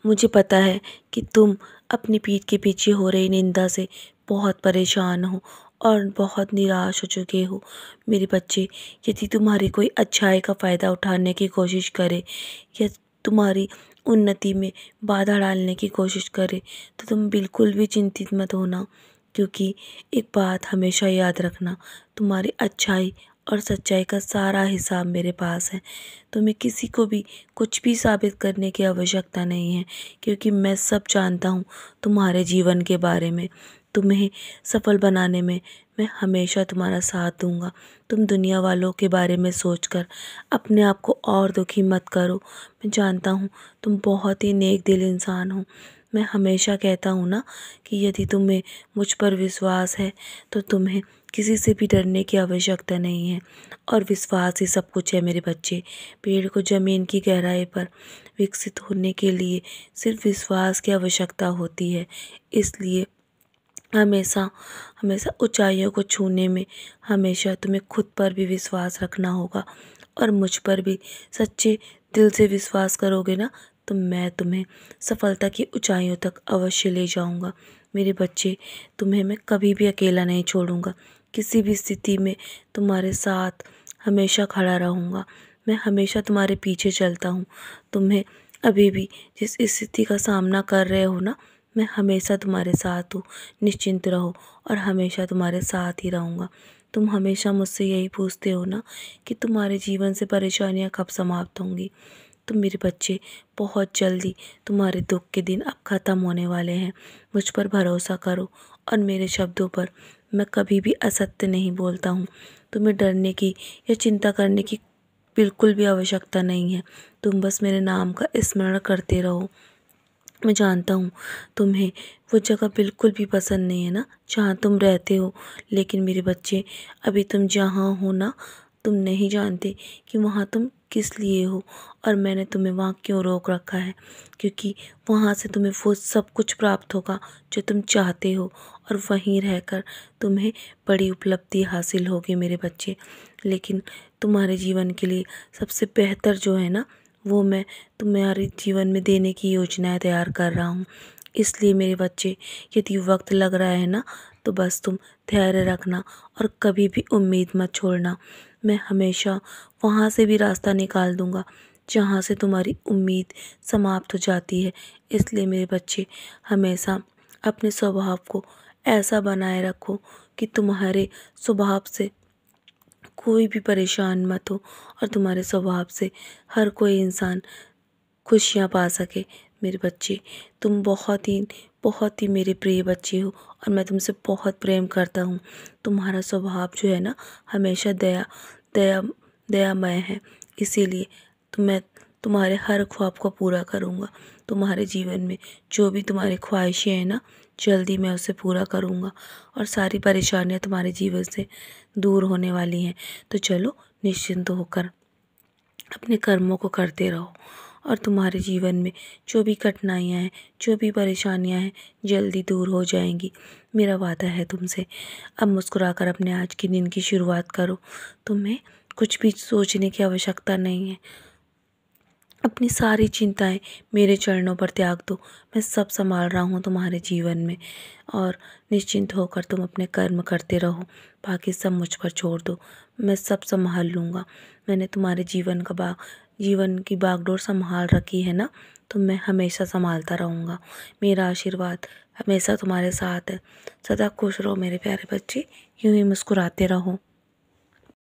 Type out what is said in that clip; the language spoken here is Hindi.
मुझे पता है कि तुम अपनी पीठ के पीछे हो रही निंदा से बहुत परेशान हो और बहुत निराश हो चुके हो। मेरे बच्चे, यदि तुम्हारी कोई अच्छाई का फ़ायदा उठाने की कोशिश करे या तुम्हारी उन्नति में बाधा डालने की कोशिश करे तो तुम बिल्कुल भी चिंतित मत होना, क्योंकि एक बात हमेशा याद रखना, तुम्हारी अच्छाई और सच्चाई का सारा हिसाब मेरे पास है। तुम्हें किसी को भी कुछ भी साबित करने की आवश्यकता नहीं है, क्योंकि मैं सब जानता हूँ तुम्हारे जीवन के बारे में। तुम्हें सफल बनाने में मैं हमेशा तुम्हारा साथ दूंगा। तुम दुनिया वालों के बारे में सोचकर अपने आप को और दुखी मत करो। मैं जानता हूँ तुम बहुत ही नेक दिल इंसान हो। मैं हमेशा कहता हूँ ना कि यदि तुम्हें मुझ पर विश्वास है तो तुम्हें किसी से भी डरने की आवश्यकता नहीं है, और विश्वास ही सब कुछ है मेरे बच्चे। पेड़ को ज़मीन की गहराई पर विकसित होने के लिए सिर्फ विश्वास की आवश्यकता होती है। इसलिए हमेशा हमेशा ऊंचाइयों को छूने में हमेशा तुम्हें खुद पर भी विश्वास रखना होगा, और मुझ पर भी सच्चे दिल से विश्वास करोगे ना तो मैं तुम्हें सफलता की ऊंचाइयों तक अवश्य ले जाऊंगा। मेरे बच्चे, तुम्हें मैं कभी भी अकेला नहीं छोड़ूंगा। किसी भी स्थिति में तुम्हारे साथ हमेशा खड़ा रहूंगा। मैं हमेशा तुम्हारे पीछे चलता हूँ। तुम्हें अभी भी जिस स्थिति का सामना कर रहे हो ना, मैं हमेशा तुम्हारे साथ हूँ। निश्चिंत रहो, और हमेशा तुम्हारे साथ ही रहूँगा। तुम हमेशा मुझसे यही पूछते हो ना कि तुम्हारे जीवन से परेशानियाँ कब समाप्त होंगी। तो मेरे बच्चे, बहुत जल्दी तुम्हारे दुख के दिन अब ख़त्म होने वाले हैं। मुझ पर भरोसा करो, और मेरे शब्दों पर मैं कभी भी असत्य नहीं बोलता हूँ। तुम्हें डरने की या चिंता करने की बिल्कुल भी आवश्यकता नहीं है। तुम बस मेरे नाम का स्मरण करते रहो। मैं जानता हूँ तुम्हें वो जगह बिल्कुल भी पसंद नहीं है ना जहाँ तुम रहते हो, लेकिन मेरे बच्चे, अभी तुम जहाँ हो ना, तुम नहीं जानते कि वहाँ तुम किस लिए हो, और मैंने तुम्हें वहाँ क्यों रोक रखा है। क्योंकि वहाँ से तुम्हें वो सब कुछ प्राप्त होगा जो तुम चाहते हो, और वहीं रहकर तुम्हें बड़ी उपलब्धि हासिल होगी मेरे बच्चे। लेकिन तुम्हारे जीवन के लिए सबसे बेहतर जो है ना, वो मैं तुम्हारे जीवन में देने की योजनाएं तैयार कर रहा हूँ। इसलिए मेरे बच्चे, यदि वक्त लग रहा है ना तो बस तुम धैर्य रखना, और कभी भी उम्मीद मत छोड़ना। मैं हमेशा वहाँ से भी रास्ता निकाल दूँगा जहाँ से तुम्हारी उम्मीद समाप्त हो जाती है। इसलिए मेरे बच्चे, हमेशा अपने स्वभाव को ऐसा बनाए रखो कि तुम्हारे स्वभाव से कोई भी परेशान मत हो, और तुम्हारे स्वभाव से हर कोई इंसान खुशियाँ पा सके। मेरे बच्चे, तुम बहुत ही मेरे प्रिय बच्चे हो, और मैं तुमसे बहुत प्रेम करता हूँ। तुम्हारा स्वभाव जो है ना, हमेशा दया दयामय है। इसीलिए मैं तुम्हारे हर ख्वाब को पूरा करूँगा। तुम्हारे जीवन में जो भी तुम्हारी ख्वाहिशें हैं ना, जल्दी मैं उसे पूरा करूँगा, और सारी परेशानियाँ तुम्हारे जीवन से दूर होने वाली हैं। तो चलो, निश्चिंत होकर अपने कर्मों को करते रहो, और तुम्हारे जीवन में जो भी कठिनाइयाँ हैं, जो भी परेशानियाँ हैं, जल्दी दूर हो जाएंगी। मेरा वादा है तुमसे। अब मुस्कुराकर अपने आज की दिन की शुरुआत करो। तुम्हें कुछ भी सोचने की आवश्यकता नहीं है। अपनी सारी चिंताएं मेरे चरणों पर त्याग दो। मैं सब संभाल रहा हूँ तुम्हारे जीवन में, और निश्चिंत होकर तुम अपने कर्म करते रहो। बाकी सब मुझ पर छोड़ दो, मैं सब संभाल लूँगा। मैंने तुम्हारे जीवन की बागडोर संभाल रखी है ना, तो मैं हमेशा संभालता रहूँगा। मेरा आशीर्वाद हमेशा तुम्हारे साथ है। सदा खुश रहो मेरे प्यारे बच्चे, यूं ही मुस्कुराते रहो।